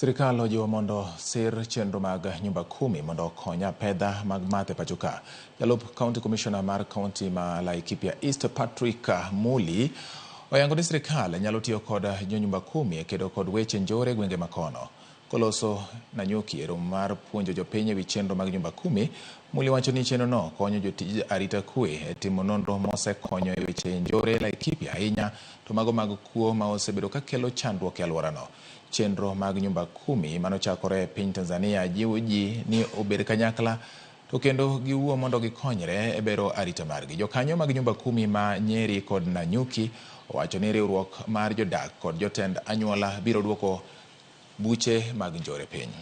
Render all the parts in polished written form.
Sirikal ojiwo mondo sir chenro mag nyumba 10 mondo okonya pedha mag mathe pachoka. Jalup County Commissioner mar County ma Laikipia East Patrick Muli oyango ni sirikal nyalo tiyo kod nyumba 10 kedo kod weche njore gwenge makono. Koloso Nanyuki romo mar puonjo jopiny ewi chenro mag nyumba 10, Muli wacho ni chenro no konyo jotij arita kwe e timo nonro mosekonyo e weche njore Laikipia ahinya to mago mag kuo ma osebedo ka kelo chandruok e alworano. Chenro mag nyumba 10 manochakore e piny Tanzania jiwo ji ni obed kanyakla to kendo giwuo mondo gikonyre e bero arita margi. Jokanyo mag nyumba 10 ma Nyeri kod Nanyuki owacho ni riwruok mar jodak kod jotend anyuola biro duoko buche mag njore piny.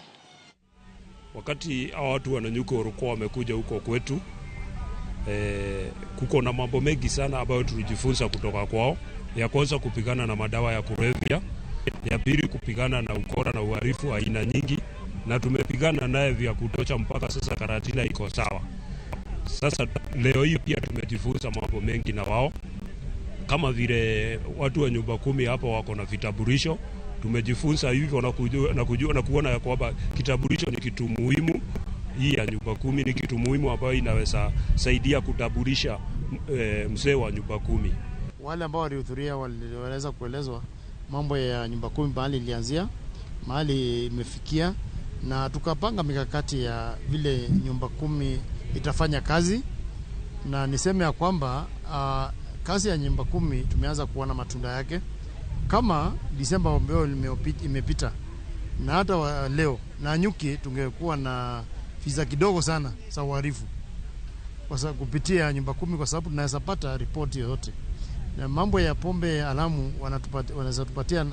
Wakati hawa watu wa Nanyuki walikuwa wamekuja huko kwetu, kuko na mambo mengi sana ambayo tulijifunza kutoka kwao. Ya kwanza kupigana na madawa ya kulevya, ya pili kupigana na ukora na uhalifu aina nyingi, na tumepigana naye vya kutosha mpaka sasa Karatina iko sawa. Sasa leo hii pia tumejifunza mambo mengi na wao, kama vile watu wa nyumba 10 hapa wako na vitambulisho. Tumejifunza hivyo na kuona ya kwamba kitambulisho ni kitu muhimu. Hii ya nyumba 10 ni kitu muhimu ambayo inaweza saidia kutambulisha mzee wa nyumba 10. Wale ambao walihudhuria waliweza kuelezwa mambo ya nyumba 10 mahali ilianzia, mahali imefikia, na tukapanga mikakati ya vile nyumba 10 itafanya kazi. Na niseme ya kwamba kazi ya nyumba 10 tumeanza kuona matunda yake. Kama Disemba ambayo imepita na hata leo Nanyuki tungekuwa na visa kidogo sana za uhalifu kwa sababu kupitia nyumba 10, kwa sababu tunaweza pata ripoti yoyote. Na mambo ya pombe alamu wanaweza tupatia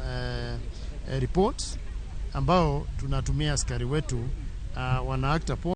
report ambao tunatumia askari wetu wanaakta